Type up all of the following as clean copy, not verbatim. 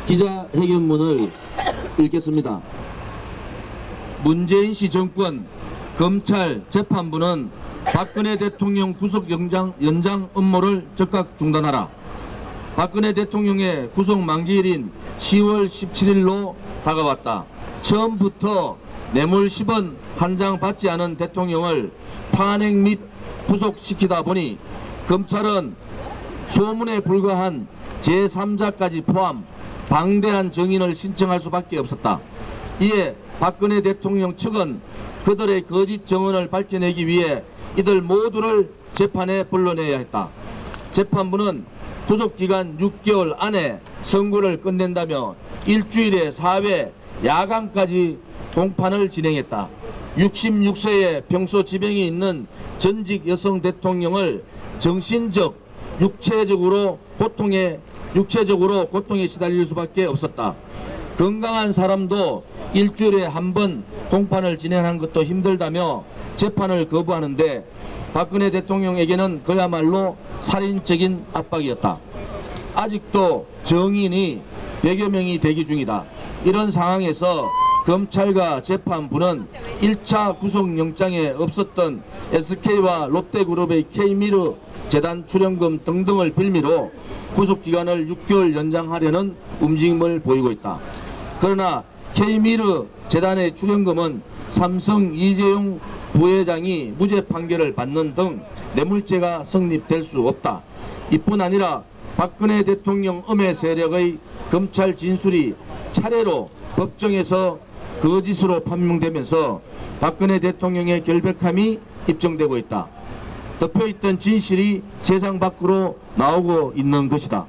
기자회견문을 읽겠습니다. 문재인 시 정권 검찰 재판부는 박근혜 대통령 구속 연장 업무를 즉각 중단하라. 박근혜 대통령의 구속 만기일인 10월 17일로 다가왔다. 처음부터 뇌물 10원 한 장 받지 않은 대통령을 탄핵 및 구속시키다 보니 검찰은 소문에 불과한 제3자까지 포함 방대한 증인을 신청할 수밖에 없었다. 이에 박근혜 대통령 측은 그들의 거짓 증언을 밝혀내기 위해 이들 모두를 재판에 불러내야 했다. 재판부는 구속기간 6개월 안에 선고를 끝낸다며 일주일에 4회 야간까지 공판을 진행했다. 66세의 평소 지병이 있는 전직 여성 대통령을 정신적, 육체적으로 고통에 시달릴 수밖에 없었다. 건강한 사람도 일주일에 한 번 공판을 진행하는 것도 힘들다며 재판을 거부하는데 박근혜 대통령에게는 그야말로 살인적인 압박이었다. 아직도 정인이 100여 명이 대기 중이다. 이런 상황에서 검찰과 재판부는 1차 구속영장에 없었던 SK와 롯데그룹의 K미르 재단 출연금 등등을 빌미로 구속기간을 6개월 연장하려는 움직임을 보이고 있다. 그러나 K미르 재단의 출연금은 삼성 이재용 부회장이 무죄 판결을 받는 등 뇌물죄가 성립될 수 없다. 이뿐 아니라 박근혜 대통령 음해 세력의 검찰 진술이 차례로 법정에서 거짓으로 판명되면서 박근혜 대통령의 결백함이 입증되고 있다. 덮여있던 진실이 세상 밖으로 나오고 있는 것이다.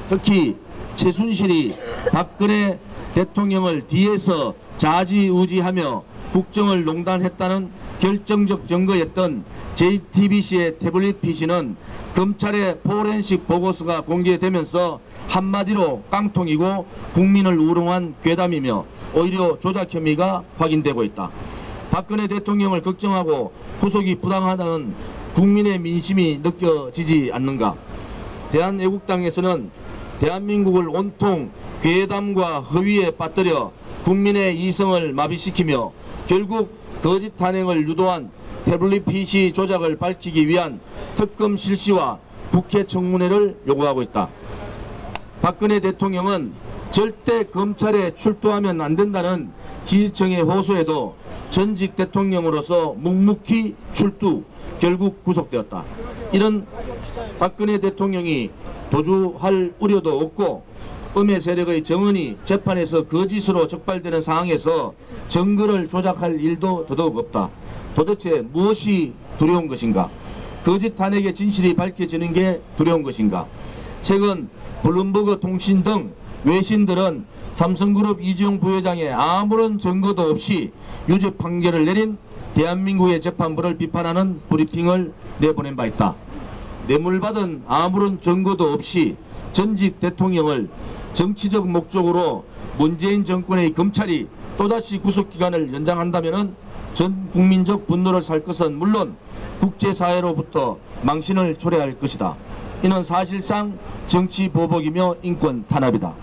특히 최순실이 박근혜 대통령을 뒤에서 좌지우지하며 국정을 농단했다는 결정적 증거였던 JTBC의 태블릿 PC는 검찰의 포렌식 보고서가 공개되면서 한마디로 깡통이고 국민을 우롱한 괴담이며 오히려 조작 혐의가 확인되고 있다. 박근혜 대통령을 걱정하고 구속이 부당하다는 국민의 민심이 느껴지지 않는가? 대한애국당에서는 대한민국을 온통 괴담과 허위에 빠뜨려 국민의 이성을 마비시키며 결국 거짓 탄핵을 유도한 태블릿 PC 조작을 밝히기 위한 특검 실시와 국회 청문회를 요구하고 있다. 박근혜 대통령은 절대 검찰에 출두하면 안 된다는 지지층의 호소에도 전직 대통령으로서 묵묵히 출두, 결국 구속되었다. 이런 박근혜 대통령이 도주할 우려도 없고 음해 세력의 정언이 재판에서 거짓으로 적발되는 상황에서 증거를 조작할 일도 더더욱 없다. 도대체 무엇이 두려운 것인가? 거짓 탄핵의 진실이 밝혀지는 게 두려운 것인가? 최근 블룸버그 통신 등 외신들은 삼성그룹 이재용 부회장의 아무런 증거도 없이 유죄 판결을 내린 대한민국의 재판부를 비판하는 브리핑을 내보낸 바 있다. 뇌물받은 아무런 증거도 없이 전직 대통령을 정치적 목적으로 문재인 정권의 검찰이 또다시 구속기간을 연장한다면 전 국민적 분노를 살 것은 물론 국제사회로부터 망신을 초래할 것이다. 이는 사실상 정치 보복이며 인권 탄압이다.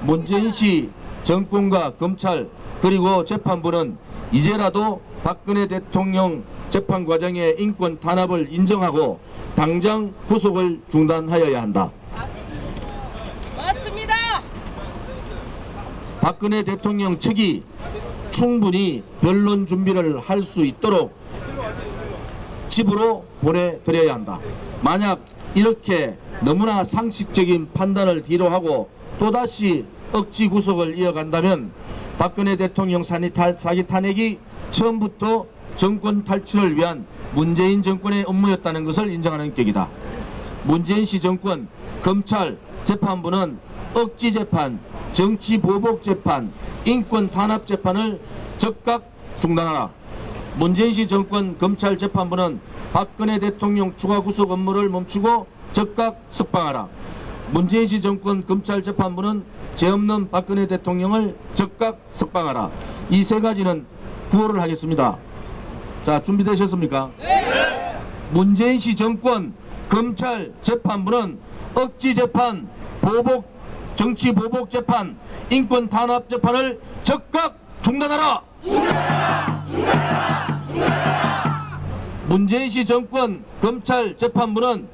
문재인 씨 정권과 검찰 그리고 재판부는 이제라도 박근혜 대통령 재판 과정의 인권 탄압을 인정하고 당장 구속을 중단하여야 한다. 맞습니다. 박근혜 대통령 측이 충분히 변론 준비를 할 수 있도록 집으로 보내드려야 한다. 만약 이렇게 너무나 상식적인 판단을 뒤로하고 또다시 억지 구속을 이어간다면 박근혜 대통령 사기 탄핵이 처음부터 정권 탈취를 위한 문재인 정권의 업무였다는 것을 인정하는 격이다. 문재인 씨 정권, 검찰, 재판부는 억지 재판, 정치 보복 재판, 인권 탄압 재판을 즉각 중단하라. 문재인 씨 정권, 검찰, 재판부는 박근혜 대통령 추가 구속 업무를 멈추고 즉각 석방하라. 문재인 씨 정권, 검찰, 재판부는 죄 없는 박근혜 대통령을 즉각 석방하라. 이 세 가지는 구호를 하겠습니다. 자, 준비되셨습니까? 네. 문재인 씨 정권 검찰 재판부는 억지 재판, 정치 보복 재판, 인권 탄압 재판을 즉각 중단하라. 문재인 씨 정권 검찰 재판부는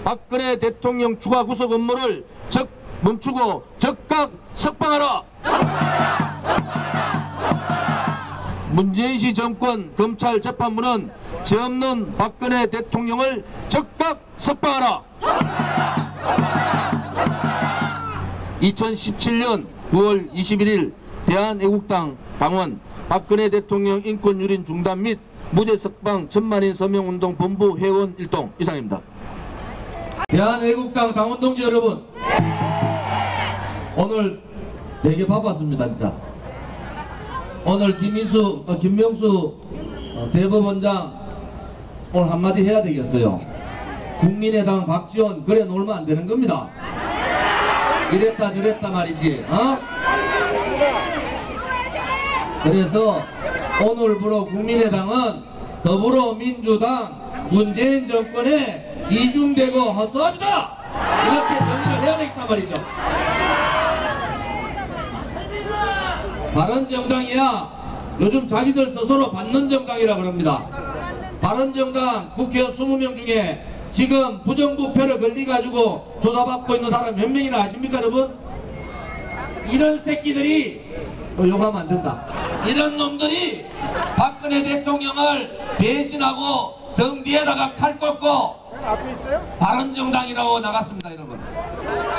박근혜 대통령 추가 구속 업무를 멈추고 즉각 석방하라. 문재인 씨 정권 검찰 재판부는 죄 없는 박근혜 대통령을 즉각 석방하라. 2017년 9월 21일 대한애국당 당원 박근혜 대통령 인권유린 중단 및 무죄 석방 천만인 서명운동 본부 회원 일동 이상입니다. 대한애국당 당원 동지 여러분, 오늘 되게 바빴습니다. 진짜 오늘 김명수 대법원장 오늘 한마디 해야 되겠어요. 국민의당 박지원 그래 놀면 안 되는 겁니다. 이랬다 저랬다 말이지. 그래서 오늘부로 국민의당은 더불어민주당 문재인 정권에 이중대고 허수아비다, 이렇게 정의를 해야 되겠단 말이죠. 바른정당이야 요즘 자기들 스스로 받는 정당이라 그럽니다. 바른정당 국회의원 20명 중에 지금 부정부패로 걸려가지고 조사받고 있는 사람 몇 명이나 아십니까 여러분? 이런 새끼들이 또 욕하면 안 된다. 이런 놈들이 박근혜 대통령을 배신하고 등 뒤에다가 칼 꽂고 바른정당이라고 나갔습니다. 여러분,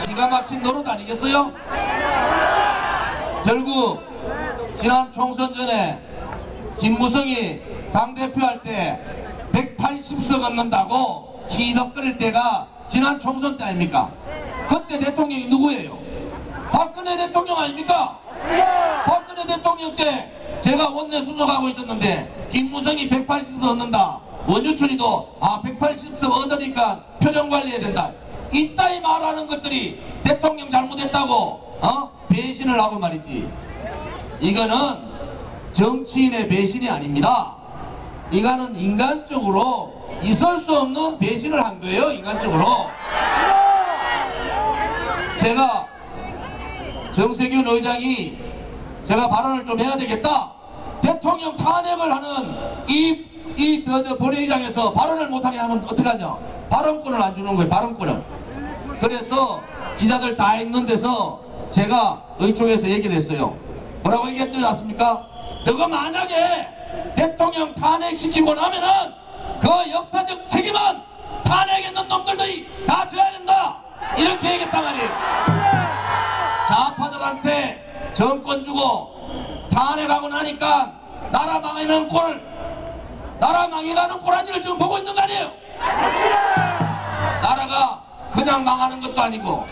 기가 막힌 노릇 아니겠어요? 결국 지난 총선 전에 김무성이 당대표 할 때 180석 얻는다고 시덕거릴 때가 지난 총선 때 아닙니까? 그때 대통령이 누구예요? 박근혜 대통령 아닙니까? 박근혜 대통령 때 제가 원내 수석하고 있었는데 김무성이 180석 얻는다, 원유철이도 180석 얻으니까 표정 관리해야 된다, 이따위 말하는 것들이 대통령 잘못했다고 배신을 하고 말이지. 이거는 정치인의 배신이 아닙니다. 이거는 인간적으로 있을 수 없는 배신을 한 거예요. 인간적으로. 제가 정세균 의장이 제가 발언을 좀 해야 되겠다, 대통령 탄핵을 하는 이 본회의장에서 발언을 못하게 하면 어떡하냐, 발언권을 안 주는 거예요. 발언권을. 그래서 기자들 다 있는 데서 제가 의총에서 얘기를 했어요. 뭐라고 얘기했지 않습니까? 너가 만약에 대통령 탄핵시키고 나면은 그 역사적 책임은 탄핵했는 놈들이 다 져야 된다, 이렇게 얘기했단 말이에요. 좌파들한테 정권 주고 탄핵하고 나니까 나라 망해가는 꼬라지를 지금 보고 있는 거 아니에요? 나라가 그냥 망하는 것도 아니고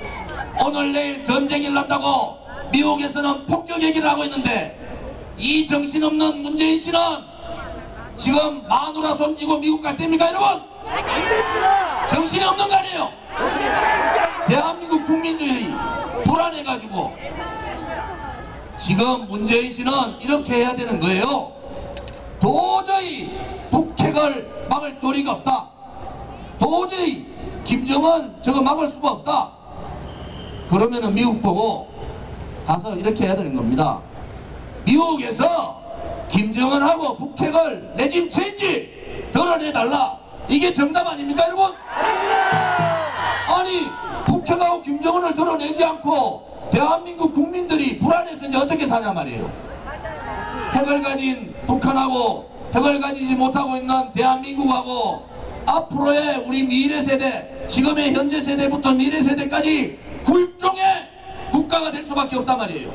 오늘 내일 전쟁 일난다고 미국에서는 폭격 얘기를 하고 있는데, 이 정신없는 문재인 씨는 지금 마누라 손지고 미국 갈 때입니까 여러분? 정신이 없는 거 아니에요? 대한민국 국민들이 불안해가지고 지금 문재인 씨는 이렇게 해야 되는 거예요. 도저히 북핵을 막을 도리가 없다, 도저히 김정은 저거 막을 수가 없다, 그러면은 미국 보고 가서 이렇게 해야 되는 겁니다. 미국에서 김정은하고 북핵을 레짐 체인지 드러내달라, 이게 정답 아닙니까 여러분? 아니 북핵하고 김정은을 드러내지 않고 대한민국 국민들이 불안해서 이제 어떻게 사냐 말이에요. 핵을 가진 북한하고 핵을 가지지 못하고 있는 대한민국하고 앞으로의 우리 미래 세대, 지금의 현재 세대부터 미래 세대까지 굴종의 국가가 될 수밖에 없단 말이에요.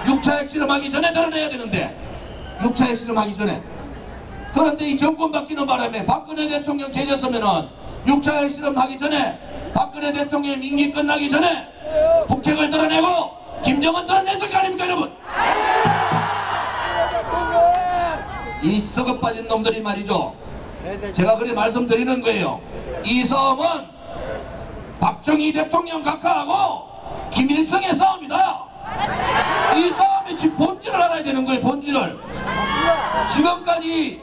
6차 핵실험하기 전에 드러내야 되는데, 6차 핵실험하기 전에. 그런데 이 정권 바뀌는 바람에 박근혜 대통령 계셨으면은 6차 핵실험하기 전에, 박근혜 대통령 임기 끝나기 전에 북핵을 드러내고 김정은 드러냈을 거 아닙니까 여러분? 이 썩어 빠진 놈들이 말이죠, 제가 그래 말씀드리는 거예요. 이 싸움은 박정희 대통령 각하하고 김일성의 싸움이다. 이 싸움의 본질을 알아야 되는 거예요. 본질을. 지금까지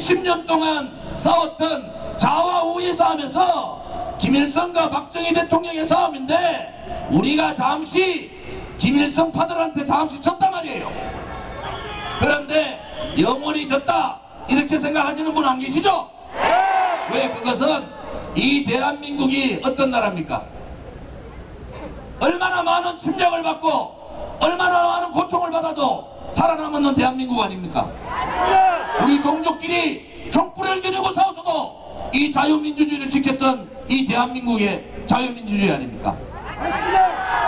70년 동안 싸웠던 좌와우의 싸움에서 김일성과 박정희 대통령의 싸움인데 우리가 잠시 김일성 파들한테 잠시 졌단 말이에요. 그런데 영원히 졌다 이렇게 생각하시는 분 안 계시죠? 왜? 그것은 이 대한민국이 어떤 나라입니까? 얼마나 많은 침략을 받고 얼마나 많은 고통을 받아도 살아남았는 대한민국 아닙니까? 우리 동족끼리 총불을 겨누고 싸워서도 이 자유민주주의를 지켰던 이 대한민국의 자유민주주의 아닙니까?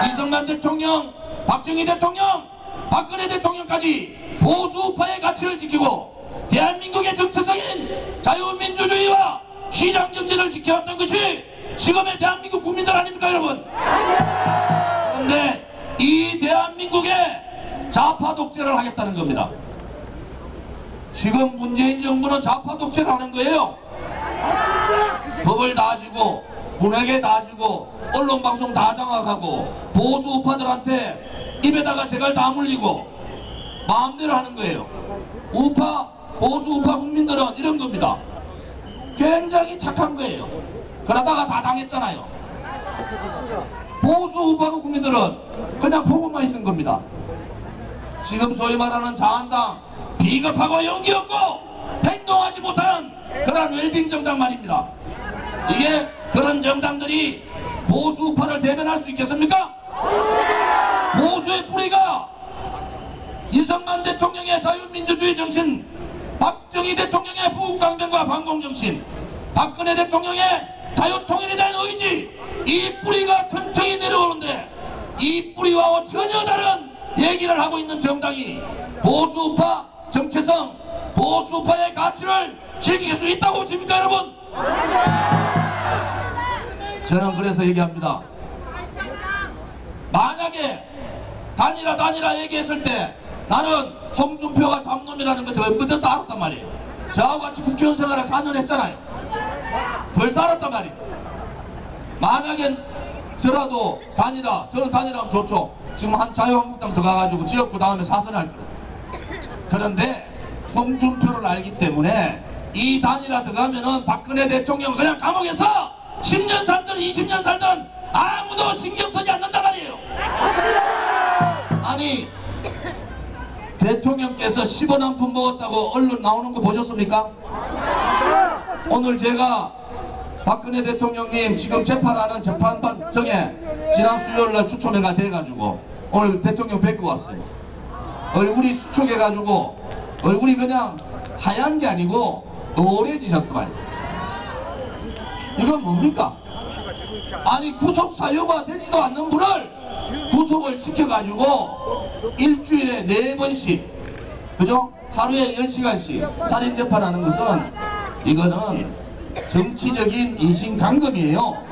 이승만 대통령, 박정희 대통령, 박근혜 대통령까지 보수우파의 가치를 지키고 대한민국의 정체성인 자유민주주의와 시장경제를 지켜왔던 것이 지금의 대한민국 국민들 아닙니까 여러분? 그런데 이 대한민국에 좌파 독재를 하겠다는 겁니다. 지금 문재인 정부는 좌파 독재를 하는 거예요. 법을 다 주고 문학에 다 주고 언론방송 다 장악하고 보수 우파들한테 입에다가 재갈 다 물리고 마음대로 하는 거예요. 보수 우파 국민들은 이런 겁니다. 굉장히 착한 거예요. 그러다가 다 당했잖아요. 보수 우파 국민들은 그냥 보고만 있은 겁니다. 지금 소위 말하는 자한당, 비겁하고 용기 없고 행동하지 못하는 그런 웰빙 정당 말입니다. 이게 그런 정당들이 보수 우파를 대변할 수 있겠습니까? 보수의 뿌리가 이승만 대통령의 자유민주주의 정신, 박정희 대통령의 부국강병과 반공정신, 박근혜 대통령의 자유통일에 대한 의지, 이 뿌리가 천천히 내려오는데 이 뿌리와 전혀 다른 얘기를 하고 있는 정당이 보수우파 정체성, 보수우파의 가치를 지킬 수 있다고 보십니까 여러분? 저는 그래서 얘기합니다. 만약에 단일화 얘기했을 때 나는 홍준표가 잡놈이라는 거 제가 먼저도 알았단 말이에요. 저하고 같이 국회의원 생활을 4년 했잖아요. 벌써 알았단 말이에요. 만약에 저라도 저는 단일화하면 좋죠. 지금 한 자유한국당 들어가가지고 지역구 다음에 사선할 거예요. 그런데 홍준표를 알기 때문에 이 단일화 들어가면은 박근혜 대통령 그냥 감옥에서 10년 살든 20년 살든 아무도 신경 쓰지 않는단 말이에요. 아니 대통령께서 10원 한 푼 먹었다고 언론 나오는 거 보셨습니까? 오늘 제가 박근혜 대통령님 지금 재판하는 재판정에 지난 수요일날 추천회가 돼가지고 오늘 대통령 뵙고 왔어요. 얼굴이 수축해가지고 얼굴이 그냥 하얀 게 아니고 노래지셨더만. 이건 뭡니까? 아니 구속 사유가 되지도 않는 분을 구속을 시켜가지고 일주일에 4번씩 그죠? 하루에 10시간씩 살인재판하는 것은 이거는 정치적인 인신강금이에요.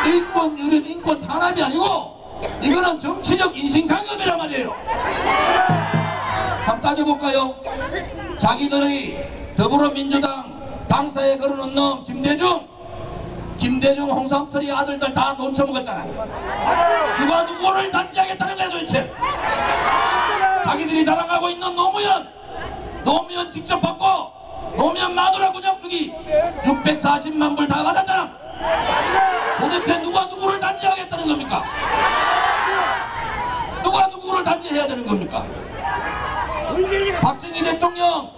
인권유린 인권 탄압이 아니고 이거는 정치적 인신강금이란 말이에요. 한번 따져볼까요? 자기들의 더불어민주당 당사에 걸어놓은 놈 김대중 홍삼터리 아들들 다 돈 처먹었잖아요. 누가 누구를 단죄하겠다는 거야 도대체. 자기들이 자랑하고 있는 노무현 직접 받고 노무현 마누라 구장수기 640만 불 다 받았잖아. 도대체 누가 누구를 단죄하겠다는 겁니까? 누가 누구를 단죄해야 되는 겁니까? 박정희 대통령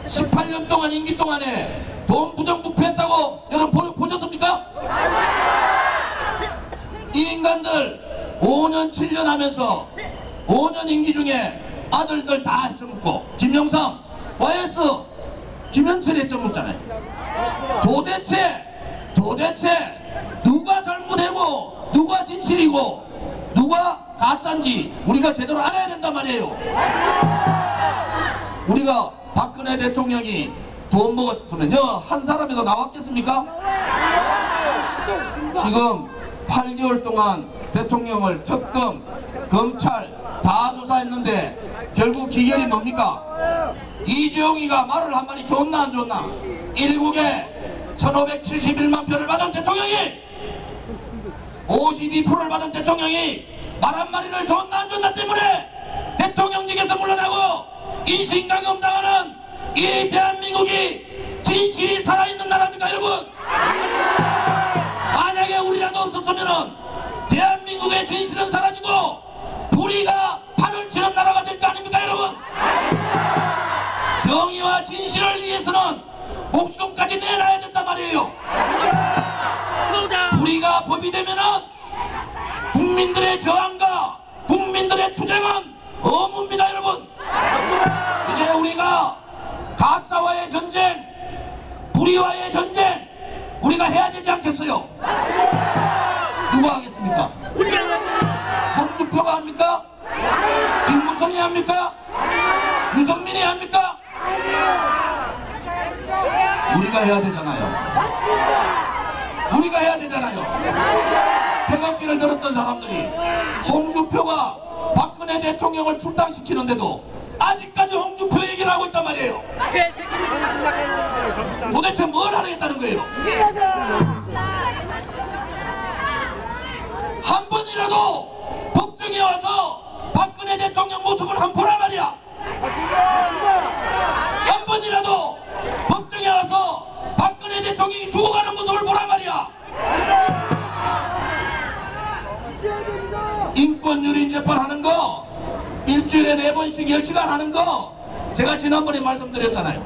18년 동안 임기 동안에 돈 부정부패했다고 여러분 보셨습니까? 이 인간들 5년 7년 하면서 5년 임기 중에 아들들 다 해쳐먹고 김영삼, YS, 김현철이 해쳐먹잖아요. 도대체 누가 잘못이고 누가 진실이고 누가 가짜인지 우리가 제대로 알아야 된단 말이에요. 우리가 박근혜 대통령이 돈 먹었으면요 한 사람이 더 나왔겠습니까? 지금 8개월 동안 대통령을 특검, 검찰 다 조사했는데 결국 기결이 뭡니까? 이재용이가 말을 한마디 좋나 안 좋나? 일국에 1571만 표를 받은 대통령이 52%를 받은 대통령이 말 한마디를 좋나 안 좋나 때문에 대통령직에서 물러나고 인신강금 당하는 이 대한민국이 진실이 살아있는 나라입니까 여러분? 만약에 우리라도 없었으면은 대한민국의 진실은 사라지고 불의가 판을 치는 나라가 될 거 아닙니까 여러분? 정의와 진실을 위해서는 목숨까지 내놔야 된단 말이에요. 불의가 법이 되면은 국민들의 저항과 국민들의 투쟁은 의무입니다 여러분. 이제 우리가 가짜와의 전쟁, 불의와의 전쟁 우리가 해야 되지 않겠어요? 누가 하겠습니까? 홍준표가 합니까? 김무성이 합니까? 유승민이 합니까? 우리가 해야 되잖아요. 우리가 해야 되잖아요. 태극기를 들었던 사람들이 홍준표가 박근혜 대통령을 출당시키는데도 아직까지 홍준표 얘기를 하고 있단 말이에요. 도대체 뭘 하겠다는 거예요? 한 번이라도 법정에 와서 박근혜 대통령 모습을 한번 보란 말이야. 한 번이라도 법정에 와서 박근혜 대통령이 죽어가는 모습을 보란 말이야. 인권유린 재판하는 거 일주일에 4번씩 10시간 하는 거 제가 지난번에 말씀드렸잖아요.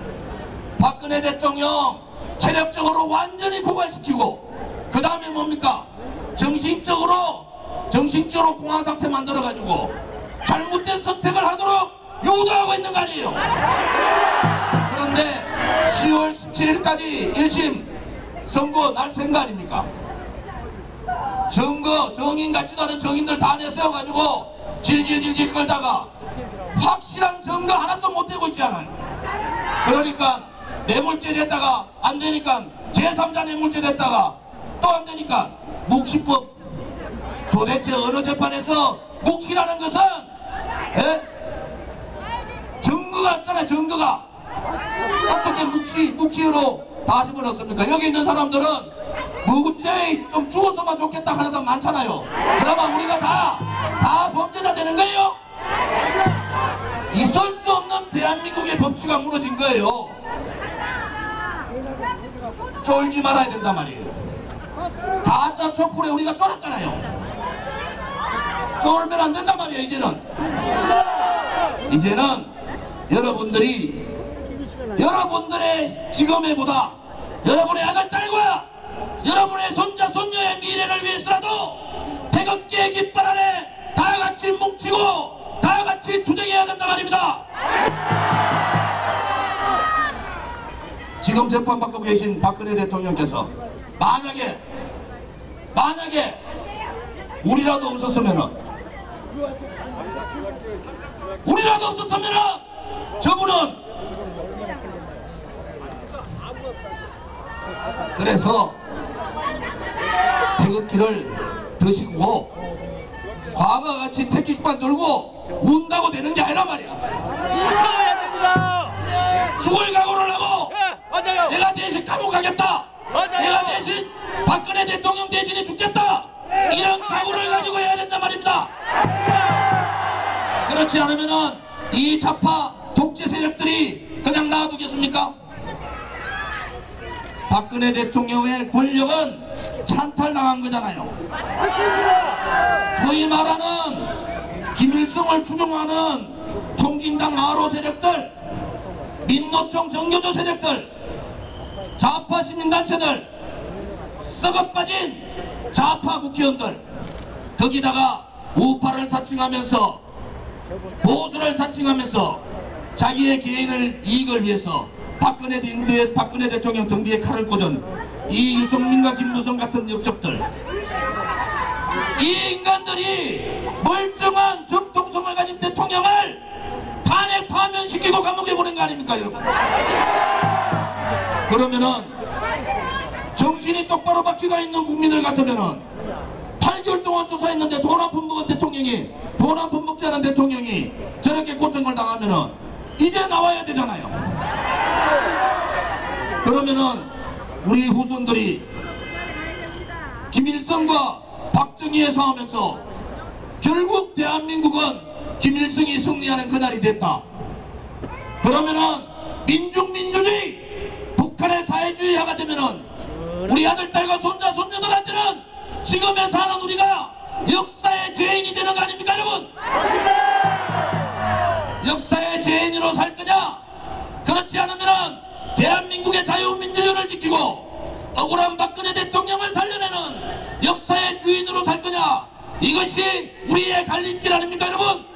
박근혜 대통령 체력적으로 완전히 고갈시키고 그 다음에 뭡니까? 정신적으로 공황상태 만들어가지고 잘못된 선택을 하도록 유도하고 있는 거 아니에요. 그런데 10월 17일까지 1심 선고 날 생각 아닙니까? 정인 같지도 않은 정인들 다 내세워가지고 질질질질 끌다가 확실한 증거 하나도 못 대고 있지 않아요. 그러니까 뇌물죄 됐다가 안 되니까 제3자 뇌물죄 됐다가 또 안 되니까 묵시법. 도대체 어느 재판에서 묵시라는 것은 증거가 없잖아요. 증거가 어떻게 묵시로 다 집어넣습니까? 여기 있는 사람들은 무죄 좀 죽었으면 좋겠다 하는 사람 많잖아요. 그러면 우리가 다 범죄자 되는 거예요? 있을 수 없는 대한민국의 법치가 무너진 거예요. 쫄지 말아야 된단 말이에요. 가짜 촛불에 우리가 쫄았잖아요. 쫄면 안 된단 말이에요. 이제는 여러분들의 지금에보다 여러분의 아들 딸과 여러분의 손자 손녀의 미래를 위해서라도 태극기의 깃발 아래 다같이 뭉치고 다같이 투쟁해야 된단 말입니다. 지금 재판받고 계신 박근혜 대통령께서 만약에 우리라도 없었으면은 저분은 그래서 태극기를 드시고 과거같이 태극기만 들고 운다고 되는 게 아니란 말이야. 싸워야 됩니다. 죽을 각오를 하고 맞아요. 내가 대신 감옥 가겠다. 맞아요. 내가 대신 박근혜 대통령 대신에 죽겠다. 이런 각오를 가지고 해야 된단 말입니다. 그렇지 않으면은 이 좌파 독재 세력들이 그냥 놔두겠습니까? 박근혜 대통령의 권력은 찬탈당한 거잖아요. 소위 말하는 김일성을 추종하는 통진당 마로 세력들, 민노총 정교조 세력들, 좌파 시민단체들, 썩어빠진 좌파 국회의원들, 거기다가 우파를 사칭하면서 보수를 사칭하면서 자기의 개인을 이익을 위해서 박근혜 대통령 등 뒤에 칼을 꽂은 이 유승민과 김무성 같은 역적들, 이 인간들이 멀쩡한 정통성을 가진 대통령을 탄핵 파면시키고 감옥에 보낸 거 아닙니까 여러분? 그러면은 정신이 똑바로 박혀가 있는 국민들 같으면은 8개월 동안 조사했는데 돈 한 푼 먹은 대통령이, 돈 한 푼 먹지 않은 대통령이 저렇게 고통을 당하면은 이제 나와야 되잖아요. 그러면은 우리 후손들이 김일성과 박정희의 싸움에서 결국 대한민국은 김일성이 승리하는 그날이 됐다. 그러면은 민주주의, 북한의 때가 되면은 우리 아들, 딸과 손자, 손녀들한테는 지금에 사는 우리가 역사의 죄인이 되는 거 아닙니까, 여러분? 역사의 죄인으로 살 거냐? 그렇지 않으면은 대한민국의 자유민주주의를 지키고 억울한 박근혜 대통령을 살려내는 역사의 주인으로 살 거냐? 이것이 우리의 갈림길 아닙니까, 여러분?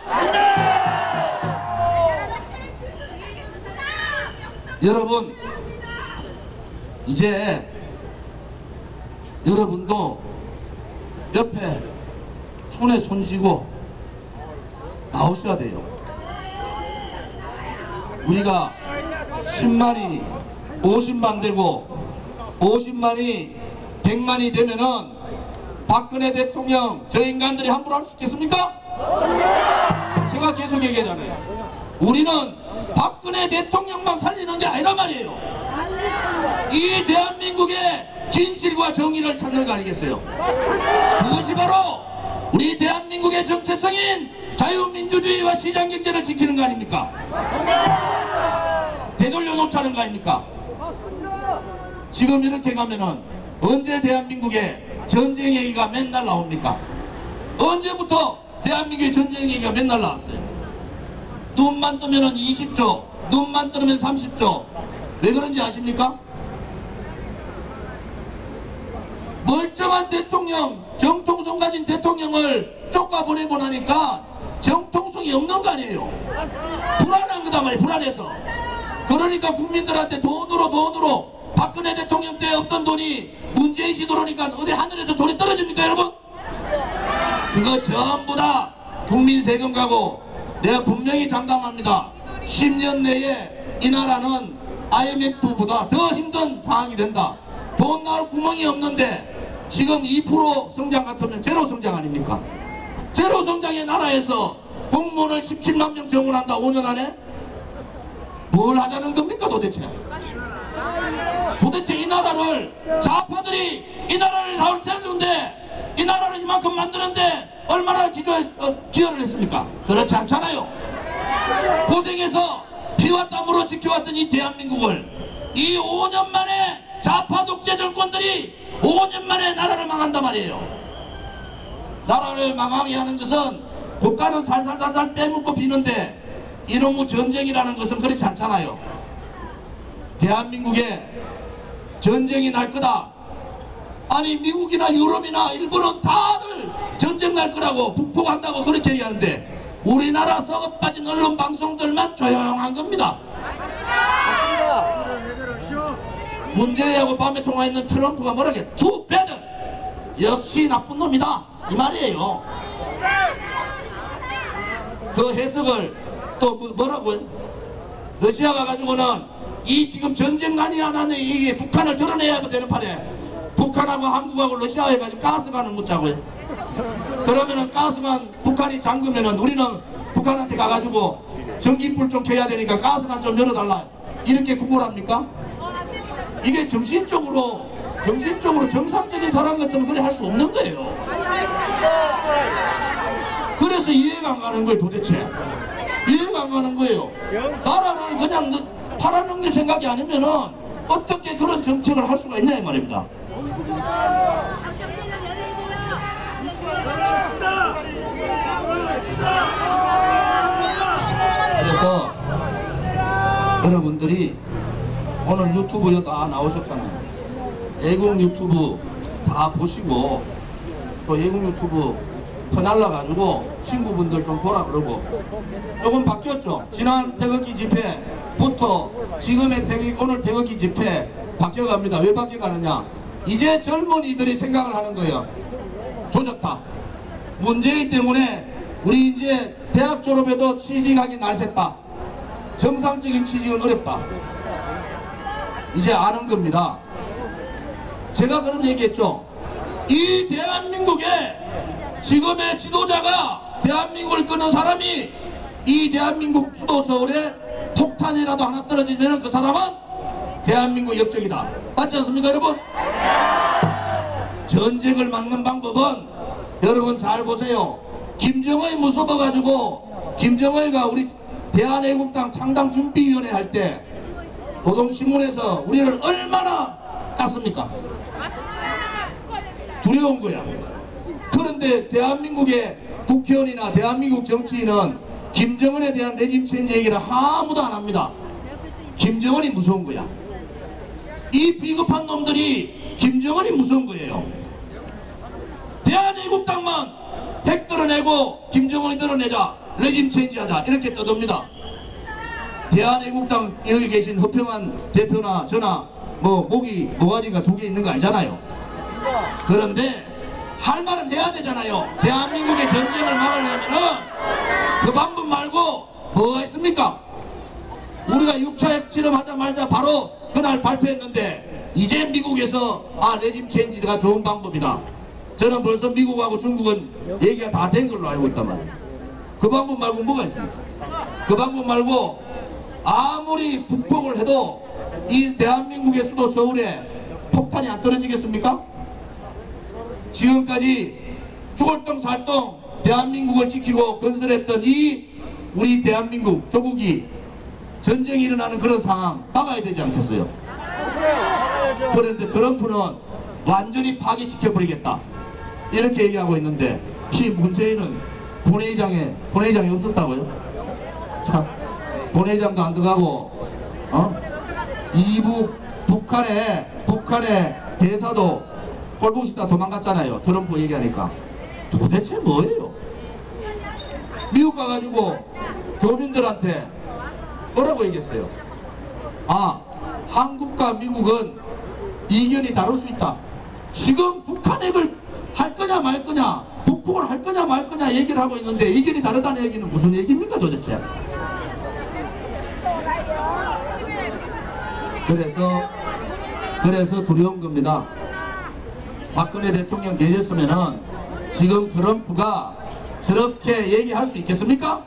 여러분, 이제 여러분도 옆에 손에 손 쥐고 나오셔야 돼요. 우리가 10만이 50만 되고 50만이 100만이 되면은 박근혜 대통령 저 인간들이 함부로 할 수 있겠습니까? 제가 계속 얘기하잖아요. 우리는 박근혜 대통령만 살리는 게 아니란 말이에요. 이 대한민국의 진실과 정의를 찾는 거 아니겠어요? 그것이 바로 우리 대한민국의 정체성인 자유민주주의와 시장경제를 지키는 거 아닙니까? 되돌려 놓자는 거 아닙니까? 지금 이렇게 가면은 언제 대한민국에 전쟁 얘기가 맨날 나옵니까? 언제부터 대한민국의 전쟁 얘기가 맨날 나왔어요? 눈만 뜨면은 20조, 눈만 뜨면 30조. 왜 그런지 아십니까? 멀쩡한 대통령, 정통성 가진 대통령을 쫓아보내고 나니까 정통성이 없는 거 아니에요? 불안한 거단 말이에요, 불안해서. 그러니까 국민들한테 돈으로 박근혜 대통령 때 없던 돈이 문재인 씨 들어오니까 어디 하늘에서 돈이 떨어집니까, 여러분? 그거 전부 다 국민 세금 가고 내가 분명히 장담합니다. 10년 내에 이 나라는 IMF보다 더 힘든 상황이 된다. 돈 나올 구멍이 없는데 지금 2% 성장 같으면 제로 성장 아닙니까? 제로 성장의 나라에서 공무원을 17만 명 정원한다 5년 안에? 뭘 하자는 겁니까 도대체? 도대체 이 나라를 좌파들이 이 나라를 살렸는데 이 나라를 이만큼 만드는데 얼마나 기여를 했습니까? 그렇지 않잖아요. 고생해서 피와 땀으로 지켜왔던 이 대한민국을 이 5년 만에 좌파 독재 정권들이 5년 만에 나라를 망한단 말이에요. 나라를 망하게 하는 것은 국가는 살살살살 빼먹고 비는데 이놈의 전쟁이라는 것은 그렇지 않잖아요. 대한민국에 전쟁이 날 거다. 아니 미국이나 유럽이나 일본은 다들 전쟁 날 거라고 북폭한다고 그렇게 얘기하는데 우리나라 썩어 빠진 언론 방송들만 조용한 겁니다. 문재인하고 밤에 통화했는 트럼프가 뭐라게 투 배드 역시 나쁜 놈이다 이 말이에요. 그 해석을 또 뭐라고요? 러시아가 가지고는 이 지금 전쟁 난이 안 하는 이 북한을 드러내야 되는 판에 북한하고 한국하고 러시아 해가지고 가스관을 묻자고요. 그러면은 가스관 북한이 잠그면은 우리는 북한한테 가가지고 전기불 좀 켜야 되니까 가스관 좀 열어달라 이렇게 구걸합니까? 이게 정신적으로 정상적인 사람 같으면 그래 할 수 없는 거예요. 그래서 이해가 안 가는 거예요. 도대체 이해가 안 가는 거예요. 나라를 그냥 팔아넘길 생각이 아니면은 어떻게 그런 정책을 할 수가 있냐 이 말입니다. 그래서 여러분들이 오늘 유튜브에 다 나오셨잖아요. 애국 유튜브 다 보시고 또 애국 유튜브 퍼날라가지고 친구분들 좀 보라 그러고 조금 바뀌었죠. 지난 태극기 집회부터 지금의 오늘 태극기 집회 바뀌어갑니다. 왜 바뀌어가느냐? 이제 젊은이들이 생각을 하는 거예요. 조졌다. 문재인 때문에 우리 이제 대학 졸업해도 취직하기 날샜다. 정상적인 취직은 어렵다. 이제 아는 겁니다. 제가 그런 얘기했죠. 이 대한민국에 지금의 지도자가 대한민국을 끄는 사람이 이 대한민국 수도 서울에 폭탄이라도 하나 떨어지면 그 사람은 대한민국 역적이다. 맞지 않습니까 여러분? 전쟁을 막는 방법은 여러분 잘 보세요. 김정의 무서워가지고 김정의가 우리 대한애국당 창당 준비위원회 할 때 노동신문에서 우리를 얼마나 깠습니까? 두려운 거야. 그런데 대한민국의 국회의원이나 대한민국 정치인은 김정은에 대한 레짐 체인지 얘기를 아무도 안 합니다. 김정은이 무서운 거야. 이 비겁한 놈들이 김정은이 무서운 거예요. 대한애국당만 핵 드러내고 김정은이 드러내자, 레짐 체인지 하자, 이렇게 떠듭니다. 대한애국당 여기 계신 허평한 대표나 저나 뭐 목이 모가지가 2개 있는 거 아니잖아요. 그런데 할 말은 해야 되잖아요. 대한민국의 전쟁을 막으려면은 그 방법 말고 뭐가 있습니까? 우리가 6차 핵실험하자마자 바로 그날 발표했는데 이제 미국에서 레짐 체인지가 좋은 방법이다. 저는 벌써 미국하고 중국은 얘기가 다 된 걸로 알고 있단 말이에요. 그 방법 말고 뭐가 있습니까? 그 방법 말고 아무리 북폭을 해도 이 대한민국의 수도 서울에 폭탄이 안 떨어지겠습니까? 지금까지 죽을똥 살똥 대한민국을 지키고 건설했던 이 우리 대한민국 조국이 전쟁이 일어나는 그런 상황 막아야 되지 않겠어요? 그런데 트럼프는 완전히 파괴시켜버리겠다 이렇게 얘기하고 있는데 이 문재인은 본회의장이 없었다고요? 참, 본회의장도 안 들어가고 이북 북한의 대사도 꼴보기 싫다 도망갔잖아요. 트럼프 얘기하니까. 도대체 뭐예요? 미국 가가지고 교민들한테 뭐라고 얘기했어요? 한국과 미국은 이견이 다를 수 있다. 지금 북한 핵을 할 거냐 말 거냐, 북폭을 할 거냐 말 거냐 얘기를 하고 있는데 이견이 다르다는 얘기는 무슨 얘기입니까 도대체? 그래서 두려운 겁니다. 박근혜 대통령 계셨으면은 지금 트럼프가 저렇게 얘기할 수 있겠습니까?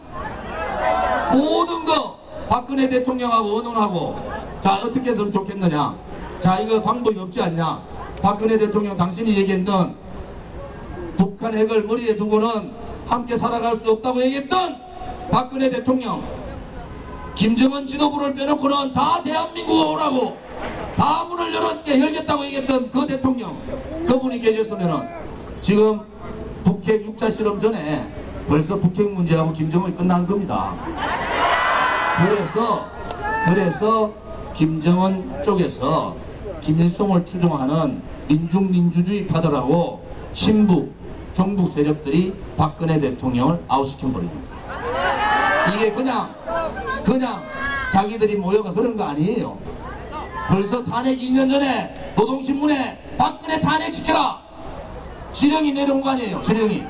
모든 거 박근혜 대통령하고 의논하고 자 어떻게 했으면 좋겠느냐, 자 이거 방법이 없지 않냐, 박근혜 대통령 당신이 얘기했던 북한 핵을 머리에 두고는 함께 살아갈 수 없다고 얘기했던 박근혜 대통령, 김정은 지도부를 빼놓고는 다 대한민국 오라고 다 문을 열겠다고 얘기했던 그 대통령, 그분이 계셨으면은 지금 북핵 6차 실험 전에 벌써 북핵 문제하고 김정은이 끝난 겁니다. 그래서 김정은 쪽에서 김일성을 추종하는 민중민주주의파들하고 친북 경북 세력들이 박근혜 대통령을 아웃시켜버립니다. 이게 그냥 자기들이 모여가 그런 거 아니에요. 벌써 탄핵 2년 전에 노동신문에 박근혜 탄핵시켜라 지령이 내려온 거 아니에요. 지령이.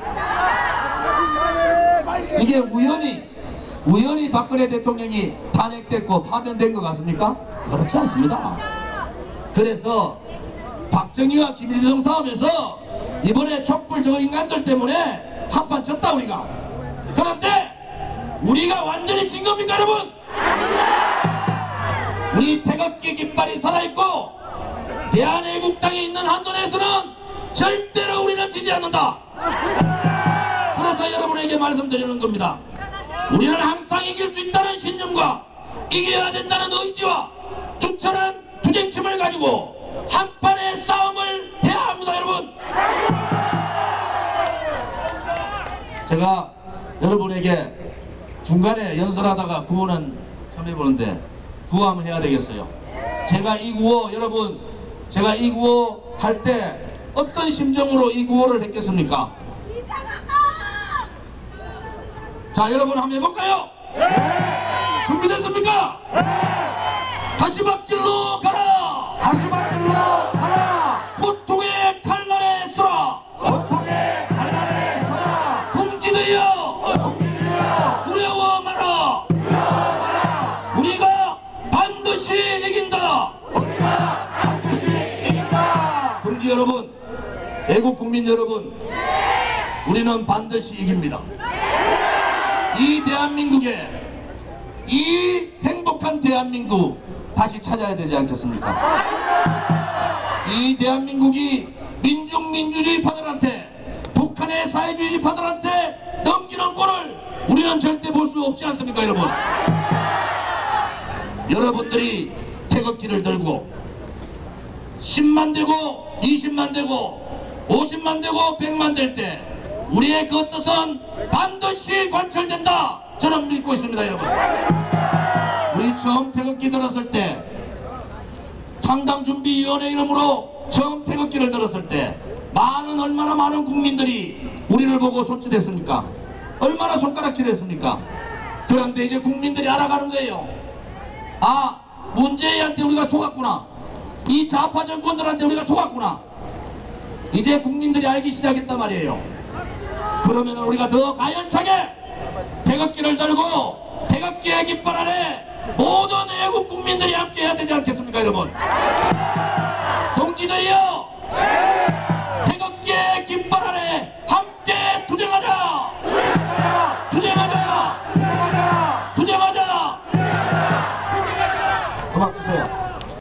이게 우연히 박근혜 대통령이 탄핵됐고 파면된 것 같습니까? 그렇지 않습니다. 그래서 박정희와 김일성 싸움에서 이번에 촛불 저 인간들 때문에 한판 졌다 우리가. 그런데 우리가 완전히 진 겁니까 여러분? 우리 태극기 깃발이 살아있고 대한애국당에 있는 한돈에서는 절대로 우리는 지지 않는다. 그래서 여러분에게 말씀드리는 겁니다. 우리는 항상 이길 수 있다는 신념과 이겨야 된다는 의지와 투철한 투쟁심을 가지고 한판의 싸움을 해야 합니다 여러분. 제가 여러분에게 중간에 연설하다가 구호는 처음 해보는데 구호 한번 해야 되겠어요. 제가 이 구호 여러분, 제가 이 구호 할 때 어떤 심정으로 이 구호를 했겠습니까? 자 여러분 한번 해볼까요? 준비됐습니까? 가시밭길로 가라! 가시밭길로 가라! 고통의 칼날에 서라! 고통의 칼날에 서라! 동지들여! 두려워 마라! 우리가 반드시 이긴다! 동지 여러분, 애국 국민 여러분, 우리는 반드시 이깁니다. 이 대한민국에, 이 행복한 대한민국 다시 찾아야 되지 않겠습니까? 이 대한민국이 민중민주주의파들한테, 북한의 사회주의파들한테 넘기는 꼴을 우리는 절대 볼 수 없지 않습니까 여러분? 여러분들이 태극기를 들고 10만 되고 20만 되고 50만 되고 100만 될 때 우리의 그 뜻은 반드시 관철된다. 저는 믿고 있습니다. 여러분, 우리 처음 태극기 들었을 때 창당준비위원회 이름으로 처음 태극기를 들었을 때 얼마나 많은 국민들이 우리를 보고 소치됐습니까? 얼마나 손가락질했습니까? 그런데 이제 국민들이 알아가는 거예요. 아, 문재인한테 우리가 속았구나. 이 좌파 정권들한테 우리가 속았구나. 이제 국민들이 알기 시작했단 말이에요. 그러면 우리가 더 가열차게 태극기를 들고 태극기의 깃발 아래 모든 애국 국민들이 함께 해야 되지 않겠습니까, 여러분? 동지들이요, 태극기의 깃발 아래 함께 투쟁하자! 투쟁하자! 투쟁하자! 투쟁하자! 음악 주세요.